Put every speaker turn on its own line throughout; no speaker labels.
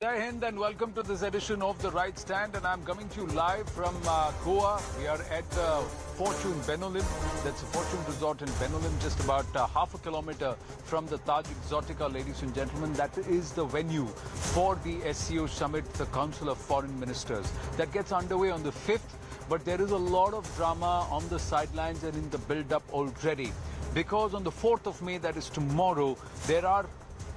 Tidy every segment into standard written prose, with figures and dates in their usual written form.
Jai Hind and welcome to this edition of The Right Stand, and I'm coming to you live from Goa. We are at the Fortune Benolin. That's a Fortune Resort in Benolin, just about half a kilometer from the Taj Exotica, ladies and gentlemen. That is the venue for the SCO summit, the Council of Foreign Ministers. That gets underway on the 5th, but there is a lot of drama on the sidelines and in the build-up already. Because on the 4th of May, that is tomorrow, there are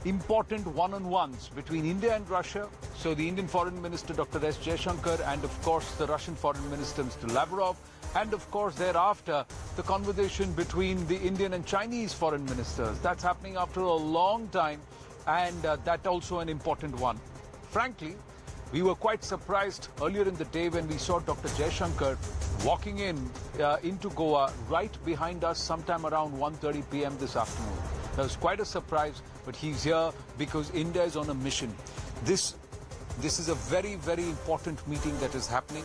important one-on-ones between India and Russia. So the Indian Foreign Minister Dr. S. Jaishankar and of course the Russian Foreign Minister Mr. Lavrov, and of course thereafter the conversation between the Indian and Chinese foreign ministers. That's happening after a long time, and that also an important one. Frankly, we were quite surprised earlier in the day when we saw Dr. Jaishankar walking into Goa right behind us sometime around 1:30 p.m. this afternoon. That was quite a surprise, but he's here because India is on a mission. This is a very, very important meeting that is happening,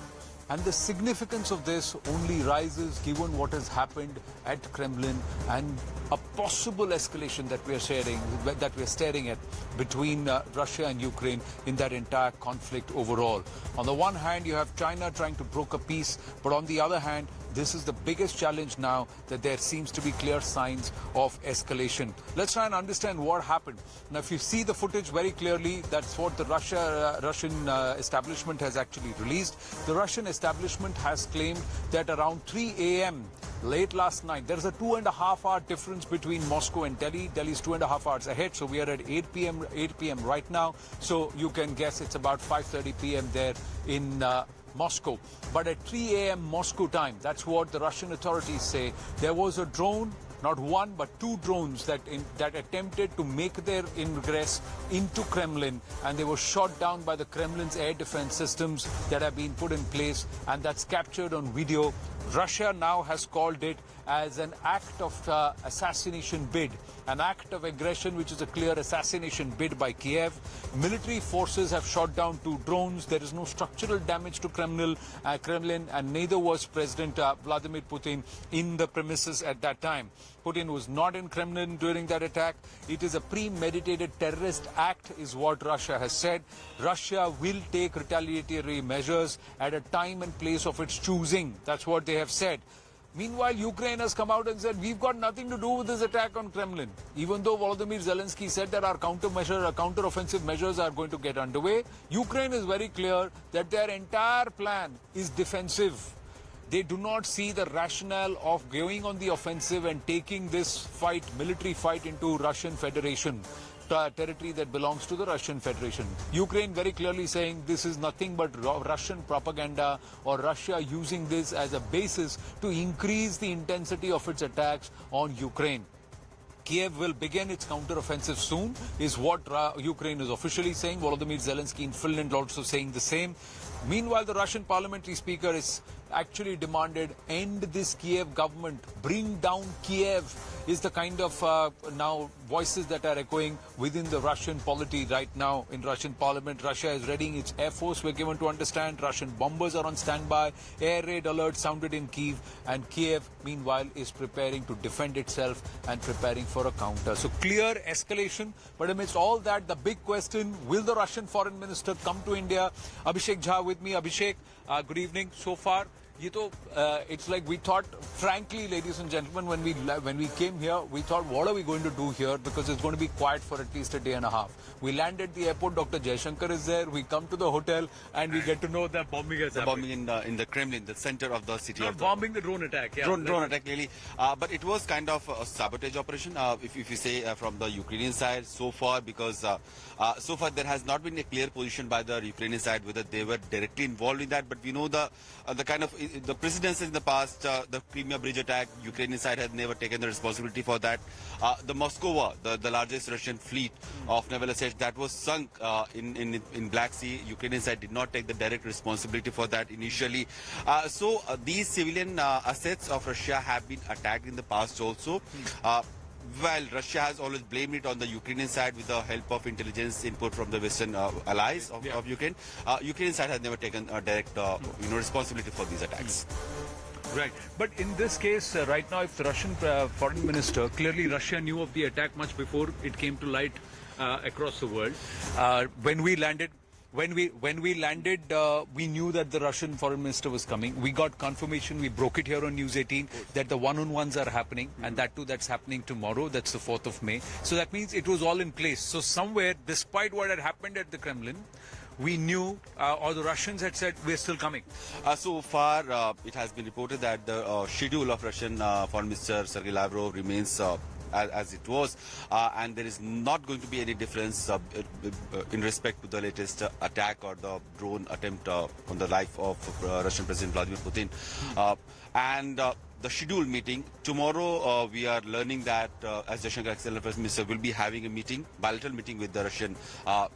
and the significance of this only rises given what has happened at Kremlin and a possible escalation that we are staring at between Russia and Ukraine in that entire conflict overall. On the one hand, you have China trying to broker peace, but on the other hand, this is the biggest challenge now that there seems to be clear signs of escalation. Let's try and understand what happened. Now, if you see the footage very clearly, that's what the Russian establishment has actually released. The Russian establishment has claimed that around 3 a.m. late last night, there's a 2.5-hour difference between Moscow and Delhi. Delhi is 2.5 hours ahead, so we are at 8 p.m. right now. So you can guess it's about 5:30 p.m. there in Moscow. But at 3 a.m. Moscow time, that's what the Russian authorities say, there was a drone, not one but two drones that attempted to make their ingress into Kremlin, and they were shot down by the Kremlin's air defense systems that have been put in place, and that's captured on video. Russia now has called it as an act of assassination bid, an act of aggression which is a clear assassination bid by Kiev. Military forces have shot down two drones. There is no structural damage to Kremlin, and neither was President Vladimir Putin in the premises at that time. Putin was not in Kremlin during that attack. It is a premeditated terrorist act, is what Russia has said. Russia will take retaliatory measures at a time and place of its choosing. That's what they have said. Meanwhile, Ukraine has come out and said, we've got nothing to do with this attack on Kremlin. Even though Vladimir Zelensky said that our counter-offensive measures are going to get underway, Ukraine is very clear that their entire plan is defensive. They do not see the rationale of going on the offensive and taking this fight, military fight, into Russian Federation, territory that belongs to the Russian Federation. Ukraine very clearly saying this is nothing but Russian propaganda, or Russia using this as a basis to increase the intensity of its attacks on Ukraine. Kiev will begin its counter-offensive soon, is what Ukraine is officially saying. Volodymyr Zelensky in Finland also saying the same. Meanwhile, the Russian parliamentary speaker is actually demanded, end this Kiev government, bring down Kiev, is the kind of now voices that are echoing within the Russian polity right now in Russian parliament. Russia is readying its air force, we're given to understand. Russian bombers are on standby. Air raid alerts sounded in Kiev, and Kiev meanwhile is preparing to defend itself and preparing for a counter. So clear escalation, but amidst all that, the big question, will the Russian foreign minister come to India? Abhishek Jha with me. Abhishek, good evening. So far, it's like we thought, frankly, ladies and gentlemen, when we came here, we thought, what are we going to do here? Because it's going to be quiet for at least a day and a half. We land at the airport, Dr. Jaishankar is there, we come to the hotel, and we get to know that bombing has happened.
Bombing in the Kremlin, the center of the city.
Not bombing, the drone attack. Yeah.
Drone attack, really. But it was kind of a sabotage operation, if you say from the Ukrainian side so far, because so far there has not been a clear position by the Ukrainian side whether they were directly involved in that. But we know the kind of the precedents in the past, the Crimea bridge attack, Ukrainian side has never taken the responsibility for that. The Moskova, the largest Russian fleet of naval assets, that was sunk in Black Sea. Ukrainian side did not take the direct responsibility for that initially. So these civilian assets of Russia have been attacked in the past also. While Russia has always blamed it on the Ukrainian side with the help of intelligence input from the Western allies of Ukraine, Ukrainian side has never taken a direct responsibility for these attacks.
Right. But in this case, right now, if the Russian foreign minister, clearly Russia knew of the attack much before it came to light across the world. When we landed, When we landed, we knew that the Russian foreign minister was coming. We got confirmation. We broke it here on News 18 that the one-on-ones are happening, and that too, that's happening tomorrow. That's the 4th of May. So that means it was all in place. So somewhere, despite what had happened at the Kremlin, we knew, or the Russians had said, we're still coming.
So far, it has been reported that the schedule of Russian Foreign Minister Sergei Lavrov remains as it was, and there is not going to be any difference in respect to the latest attack or the drone attempt on the life of Russian President Vladimir Putin. The scheduled meeting tomorrow, we are learning that as Jaishankar External Affairs Minister will be having a meeting, bilateral meeting with the Russian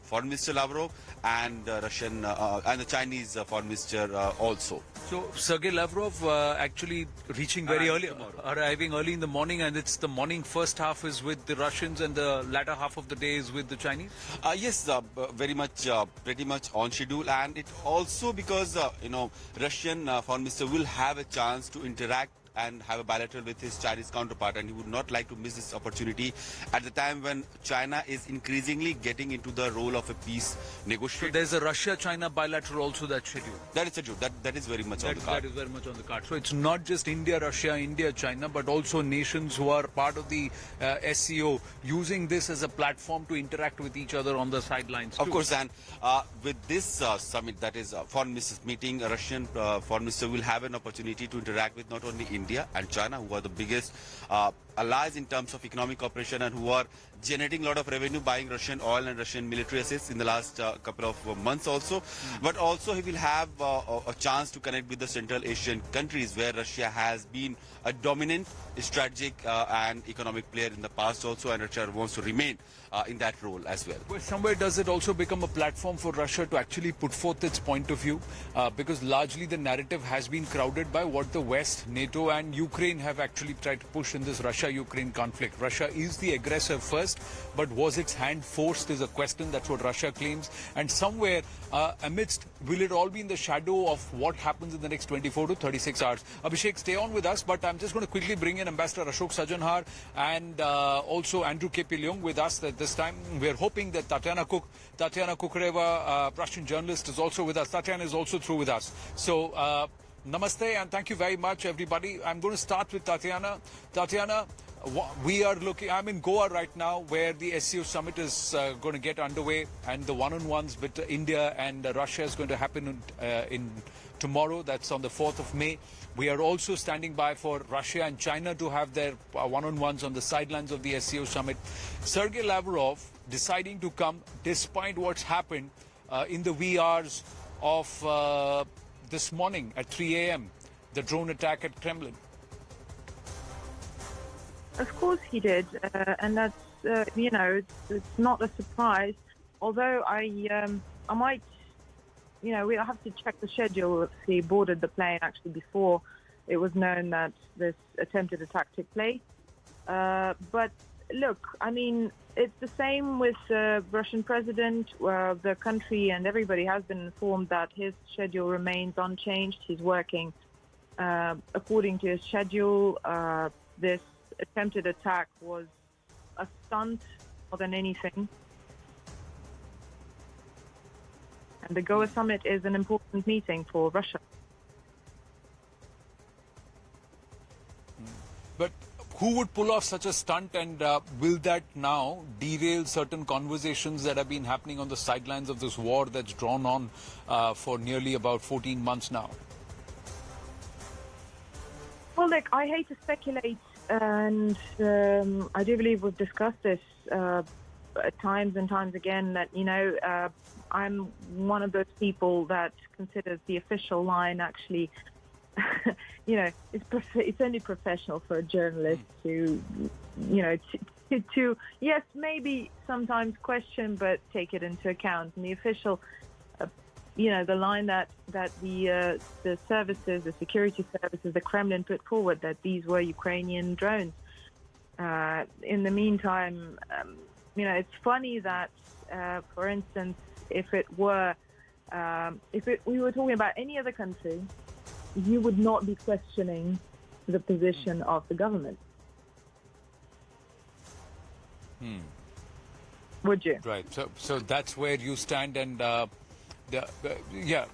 Foreign Minister Lavrov and the Chinese Foreign Minister also.
So Sergei Lavrov actually reaching very early, arriving early in the morning, and it's the morning first half is with the Russians and the latter half of the day is with the Chinese?
Yes, very much, pretty much on schedule, and it also because Russian Foreign Minister will have a chance to interact and have a bilateral with his Chinese counterpart, and he would not like to miss this opportunity at the time when China is increasingly getting into the role of a peace negotiator.
So there's a Russia-China bilateral also that's scheduled.
That is scheduled. That is very much on the card.
That is very much on the card. So it's not just India, Russia, India, China, but also nations who are part of the SCO using this as a platform to interact with each other on the sidelines too.
Of course, and with this summit, that is foreign ministers meeting, a Russian foreign minister will have an opportunity to interact with not only India and China, who are the biggest allies in terms of economic cooperation and who are generating a lot of revenue buying Russian oil and Russian military assets in the last couple of months also. But also he will have a chance to connect with the Central Asian countries where Russia has been a dominant strategic and economic player in the past also, and Russia wants to remain in that role as well.
Well, somewhere does it also become a platform for Russia to actually put forth its point of view? Because largely the narrative has been crowded by what the West, NATO and Ukraine have actually tried to push in this Russia-Ukraine conflict. Russia is the aggressor first, but was its hand forced is a question. That's what Russia claims. And somewhere amidst, will it all be in the shadow of what happens in the next 24 to 36 hours? Abhishek, stay on with us, but I'm just going to quickly bring in Ambassador Ashok Sajanhar and also Andrew K. Leung with us at this time. We're hoping that Tatiana Kukreva, Russian journalist, is also with us. Tatiana is also through with us. So, namaste and thank you very much, everybody. I'm going to start with Tatiana. Tatiana, we are looking, I'm in Goa right now where the SCO summit is going to get underway, and the one-on-ones with India and Russia is going to happen in tomorrow. That's on the 4th of May. We are also standing by for Russia and China to have their one-on-ones on the sidelines of the SCO summit. Sergei Lavrov deciding to come despite what's happened in the wee hours of this morning at 3 a.m., the drone attack at Kremlin.
Of course he did, and that's, it's not a surprise. Although I might, we'll have to check the schedule if he boarded the plane actually before it was known that this attempted attack took place. But look, I mean, it's the same with the Russian president. The country and everybody has been informed that his schedule remains unchanged. He's working according to his schedule. This attempted attack was a stunt more than anything. And the Goa summit is an important meeting for Russia.
But who would pull off such a stunt, and will that now derail certain conversations that have been happening on the sidelines of this war that's drawn on for nearly about 14 months now?
Well, look, I hate to speculate, and I do believe we've discussed this times and times again, that, I'm one of those people that considers the official line actually, it's only professional for a journalist to, to yes, maybe sometimes question, but take it into account. And the official, the line that the services, the security services, the Kremlin put forward, that these were Ukrainian drones. In the meantime, it's funny that, for instance, if we were talking about any other country, you would not be questioning the position of the government. Would you?
Right. So that's where you stand, and Yeah.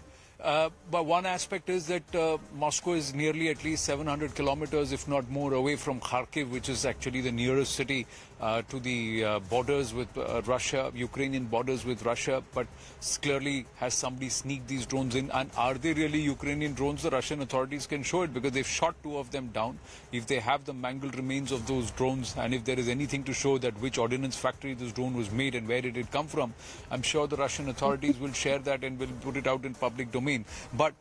But one aspect is that Moscow is nearly at least 700 kilometers, if not more, away from Kharkiv, which is actually the nearest city to the borders with Russia, Ukrainian borders with Russia. But clearly, has somebody sneaked these drones in? And are they really Ukrainian drones? The Russian authorities can show it because they've shot 2 of them down. If they have the mangled remains of those drones, and if there is anything to show that which ordnance factory this drone was made and where did it come from, I'm sure the Russian authorities will share that and will put it out in public domain. But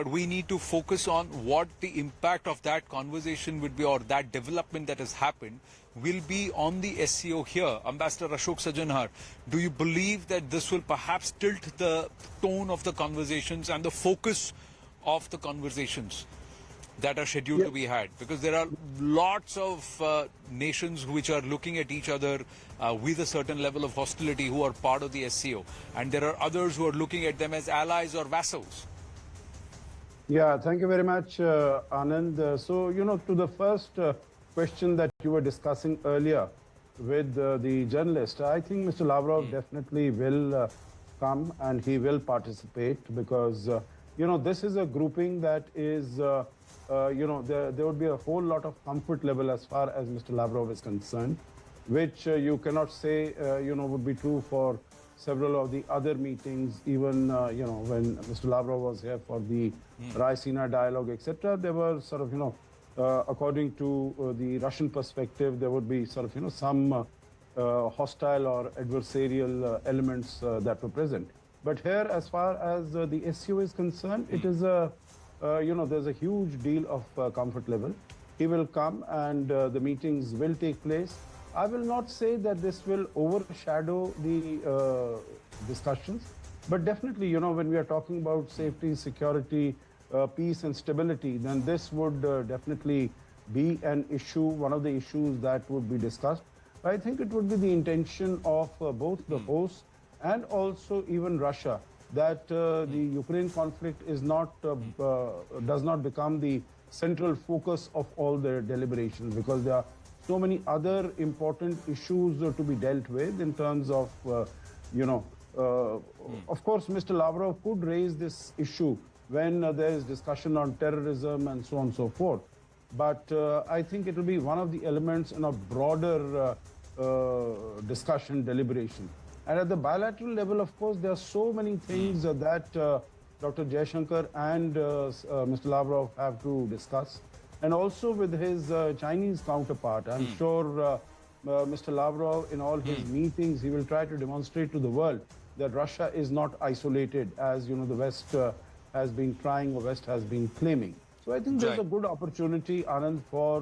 we need to focus on what the impact of that conversation would be, or that development that has happened will be on the SCO here. Ambassador Ashok Sajanhar, do you believe that this will perhaps tilt the tone of the conversations and the focus of the conversations that are scheduled to be had? Because there are lots of nations which are looking at each other with a certain level of hostility who are part of the SCO. And there are others who are looking at them as allies or vassals.
Yeah, thank you very much, Anand. So, to the first question that you were discussing earlier with the journalist, I think Mr. Lavrov definitely will come and he will participate because, this is a grouping that is... there would be a whole lot of comfort level as far as Mr. Lavrov is concerned, which you cannot say, would be true for several of the other meetings, even, when Mr. Lavrov was here for the Raisina dialogue, etc. There were sort of, according to the Russian perspective, there would be sort of, some hostile or adversarial elements that were present. But here, as far as the SCO is concerned, it is a there's a huge deal of comfort level. He will come and the meetings will take place. I will not say that this will overshadow the discussions, but definitely, when we are talking about safety, security, peace and stability, then this would definitely be an issue, one of the issues that would be discussed. I think it would be the intention of both the hosts and also even Russia that the Ukraine conflict is not does not become the central focus of all their deliberations, because there are so many other important issues to be dealt with in terms of, of course, Mr. Lavrov could raise this issue when there is discussion on terrorism and so on and so forth. But I think it will be one of the elements in a broader discussion, deliberation. And at the bilateral level, of course, there are so many things that Dr. Jaishankar and Mr. Lavrov have to discuss. And also with his Chinese counterpart, I'm sure Mr. Lavrov, in all his meetings, he will try to demonstrate to the world that Russia is not isolated, as the West has been trying or West has been claiming. So I think there's a good opportunity, Anand, for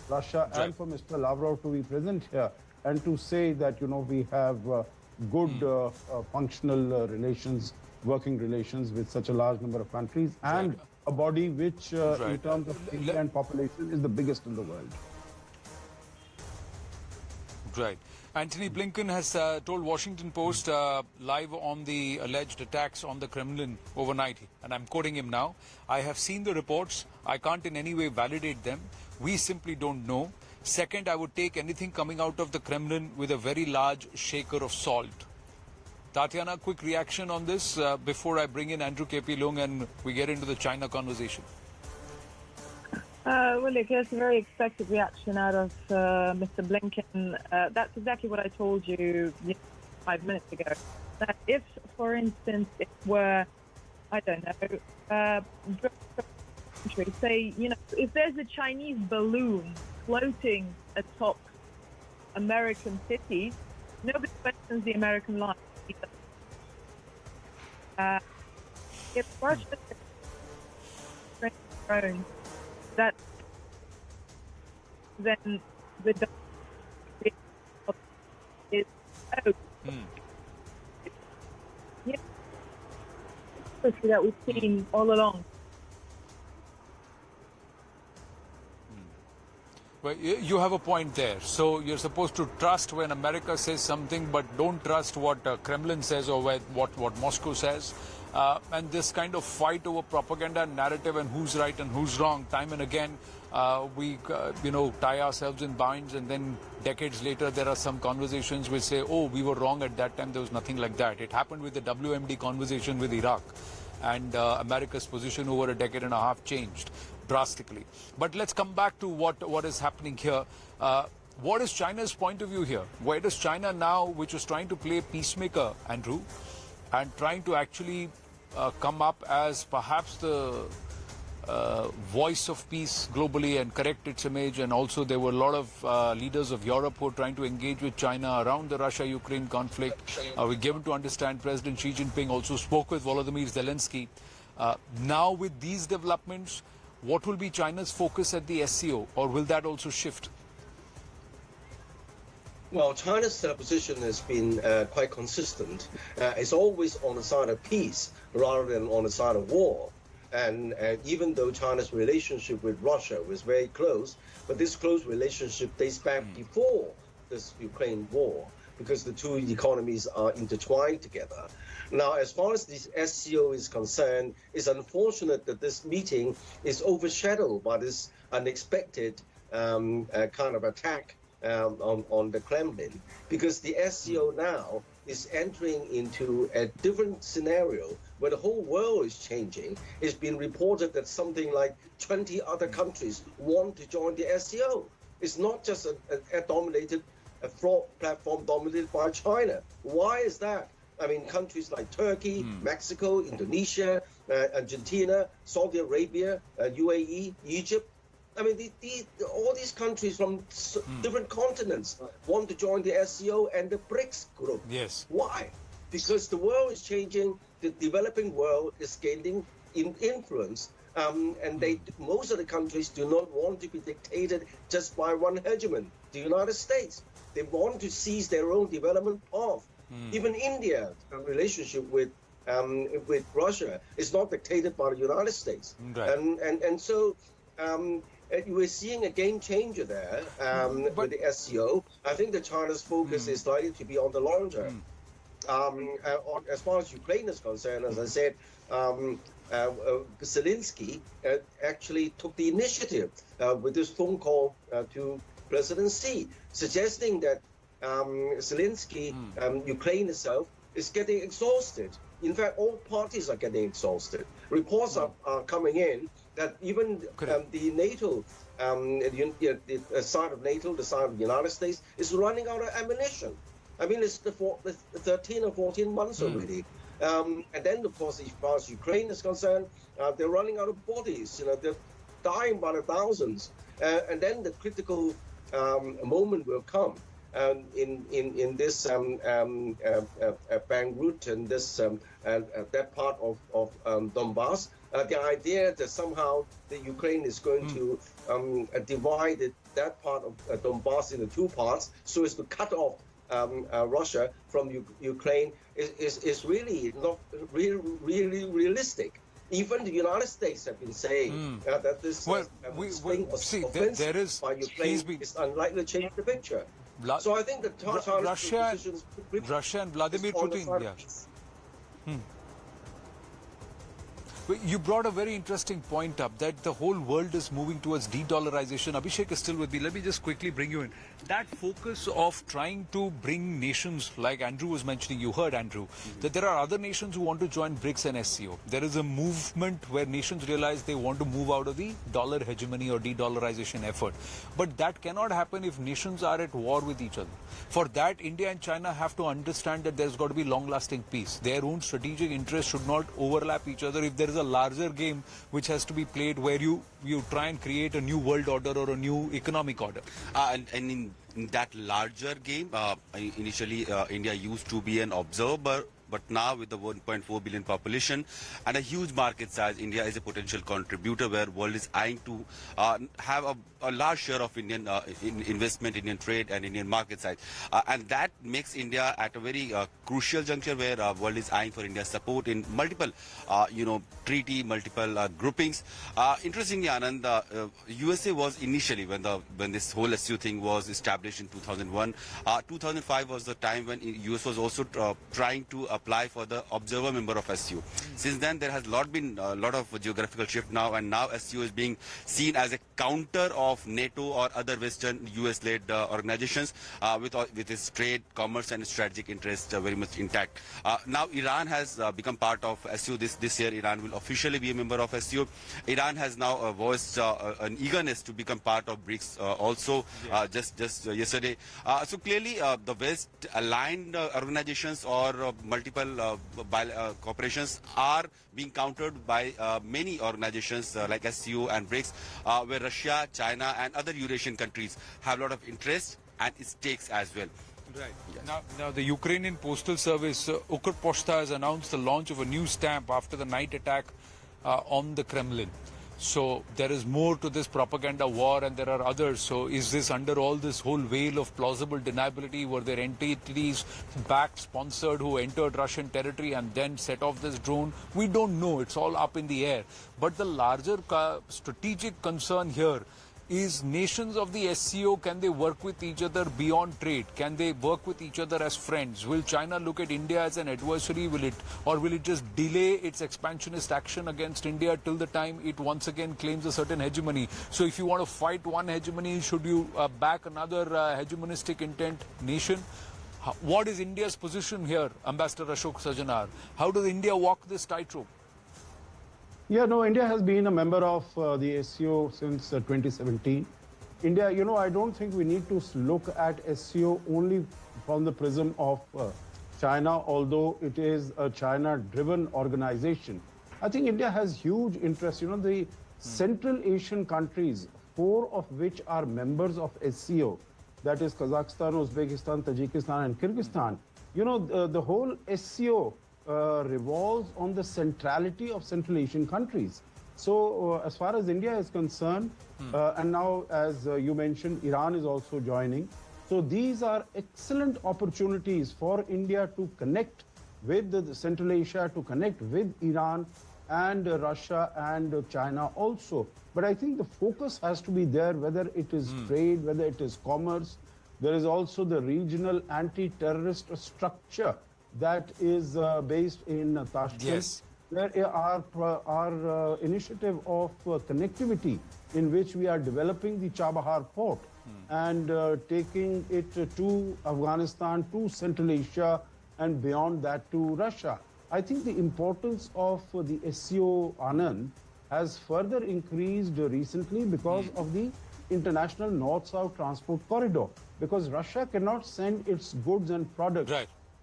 Russia and for Mr. Lavrov to be present here and to say that, we have good functional relations, working relations with such a large number of countries and a body which, in terms of area and population, is the biggest in the world.
Right. Antony Blinken has told Washington Post live on the alleged attacks on the Kremlin overnight, and I'm quoting him now, "I have seen the reports. I can't in any way validate them. We simply don't know. Second, I would take anything coming out of the Kremlin with a very large shaker of salt." Tatiana, quick reaction on this before I bring in Andrew K.P. Leung and we get into the China conversation.
Well, look, that's a very expected reaction out of Mr. Blinken. That's exactly what I told you 5 minutes ago. That if, for instance, it were, I don't know, say, if there's a Chinese balloon floating atop American cities, nobody questions the American line. If Russia drones, that then the is that we've seen all along.
Well, you have a point there. So you're supposed to trust when America says something, but don't trust what Kremlin says or what Moscow says. And this kind of fight over propaganda and narrative and who's right and who's wrong, time and again, we tie ourselves in binds, and then decades later there are some conversations which say, oh, we were wrong at that time, there was nothing like that. It happened with the WMD conversation with Iraq, and America's position over a decade and a half changed drastically. But let's come back to what is happening here. What is China's point of view here? Where does China now, which was trying to play peacemaker, Andrew, and trying to actually come up as perhaps the voice of peace globally and correct its image, and also there were a lot of leaders of Europe who were trying to engage with China around the Russia-Ukraine conflict. We're given to understand President Xi Jinping also spoke with Vladimir Zelensky. Now with these developments, what will be China's focus at the SCO, or will that also shift?
Well, China's position has been quite consistent. It's always on the side of peace rather than on the side of war. And even though China's relationship with Russia was very close, but this close relationship dates back before this Ukraine war, because the two economies are intertwined together. Now, as far as this SCO is concerned, it's unfortunate that this meeting is overshadowed by this unexpected kind of attack on the Kremlin, because the SCO now is entering into a different scenario where the whole world is changing. It's been reported that something like 20 other countries want to join the SCO. It's not just a fraud platform dominated by China. Why is that? I mean, countries like Turkey, Mexico, Indonesia, Argentina, Saudi Arabia, UAE, Egypt. I mean, all these countries from different continents want to join the SCO and the BRICS group.
Yes.
Why? Because the world is changing. The developing world is gaining influence. And most of the countries do not want to be dictated just by one hegemon, the United States. They want to seize their own development path. Even India's relationship with Russia is not dictated by the United States.
Right.
And so we're seeing a game changer there with the SCO. I think that China's focus is likely to be on the long term. As far as Ukraine is concerned, as I said, Zelensky actually took the initiative with this phone call to President Xi, suggesting that Zelensky, Ukraine itself, is getting exhausted. In fact, all parties are getting exhausted. Reports are coming in that even the NATO, the side of NATO, the side of the United States, is running out of ammunition. I mean, it's the 13 or 14 months already. And then, of course, as far as Ukraine is concerned, they're running out of bodies. They're dying by the thousands. And then the critical moment will come in this Bangrut and this that part of Donbass. The idea that somehow the Ukraine is going to divide that part of Donbass into two parts so as to cut off Russia from Ukraine is really not really realistic. Even the United States have been saying that this
there is
by Ukraine is unlikely to change the picture. So I think that
Russia and Vladimir Putin. You brought a very interesting point up, that the whole world is moving towards de-dollarization. Abhishek is still with me. Let me just quickly bring you in. That focus of trying to bring nations, like Andrew was mentioning, you heard Andrew, that there are other nations who want to join BRICS and SCO. There is a movement where nations realize they want to move out of the dollar hegemony or de-dollarization effort. But that cannot happen if nations are at war with each other. For that, India and China have to understand that there's got to be long-lasting peace. Their own strategic interests should not overlap each other. If there is a larger game which has to be played where you try and create a new world order or a new economic order.
And in that larger game, initially India used to be an observer, but now with the 1.4 billion population and a huge market size, India is a potential contributor where world is eyeing to have a large share of Indian investment, Indian trade and Indian market size. And that makes India at a very crucial juncture where world is eyeing for India's support in multiple, treaty, multiple groupings. Interestingly, Anand, USA was initially, when this whole SCO thing was established in 2001, 2005 was the time when US was also trying to apply for the observer member of SCO. Since then, there has been a lot of geographical shift now, and now SCO is being seen as a counter of NATO or other Western US-led organizations with its trade, commerce, and strategic interests very much intact. Now, Iran has become part of SCO this year. Iran will officially be a member of SCO. Iran has now voiced an eagerness to become part of BRICS also just yesterday. So clearly, the West-aligned organizations or multiple corporations are being countered by many organizations like SCO and BRICS, where Russia, China, and other Eurasian countries have a lot of interest and stakes as well.
Right. Yes. Now, the Ukrainian Postal Service, Ukrposhta, has announced the launch of a new stamp after the night attack on the Kremlin. So there is more to this propaganda war, and there are others. So is this under all this whole veil of plausible deniability? Were there entities backed, sponsored, who entered Russian territory and then set off this drone? We don't know. It's all up in the air. But the larger strategic concern here is nations of the SCO, can they work with each other beyond trade? Can they work with each other as friends? Will China look at India as an adversary? Will it just delay its expansionist action against India till the time it once again claims a certain hegemony? So if you want to fight one hegemony, should you back another hegemonistic intent nation? What is India's position here, Ambassador Ashok Sajanar? How does India walk this tightrope?
Yeah, no, India has been a member of the SCO since 2017. India, I don't think we need to look at SCO only from the prism of China, although it is a China-driven organization. I think India has huge interest. The Central Asian countries, 4 of which are members of SCO, that is Kazakhstan, Uzbekistan, Tajikistan, and Kyrgyzstan. The whole SCO revolves on the centrality of Central Asian countries. So as far as India is concerned, and now as you mentioned, Iran is also joining. So these are excellent opportunities for India to connect with the Central Asia, to connect with Iran and Russia and China also. But I think the focus has to be there, whether it is trade, whether it is commerce. There is also the regional anti-terrorist structure that is based in Tashkent.
Yes.
There our initiative of connectivity, in which we are developing the Chabahar port and taking it to Afghanistan, to Central Asia, and beyond that to Russia. I think the importance of the SCO, Anand, has further increased recently because of the international North-South transport corridor, because Russia cannot send its goods and products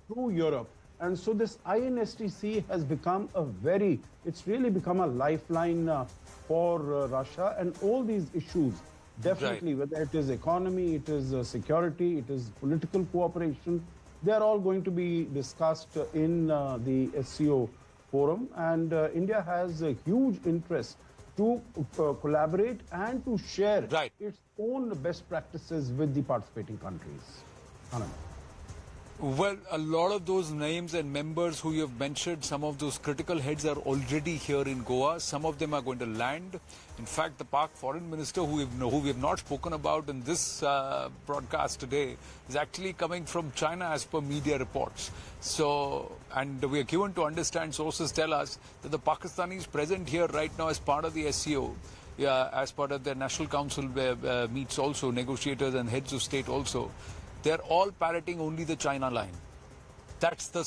through Europe. And so this INSTC has become it's really become a lifeline for Russia, and all these issues, definitely, whether it is economy, it is security, it is political cooperation, they're all going to be discussed in the SCO forum. And India has a huge interest to collaborate and to share its own best practices with the participating countries. Anand.
Well, a lot of those names and members who you have mentioned, some of those critical heads are already here in Goa. Some of them are going to land. In fact, the Pak Foreign Minister, who we have not spoken about in this broadcast today, is actually coming from China as per media reports. So, and we are given to understand, sources tell us, that the Pakistanis present here right now as part of the SCO, as part of their National Council meets also, negotiators and heads of state also, they're all parroting only the China line. That's the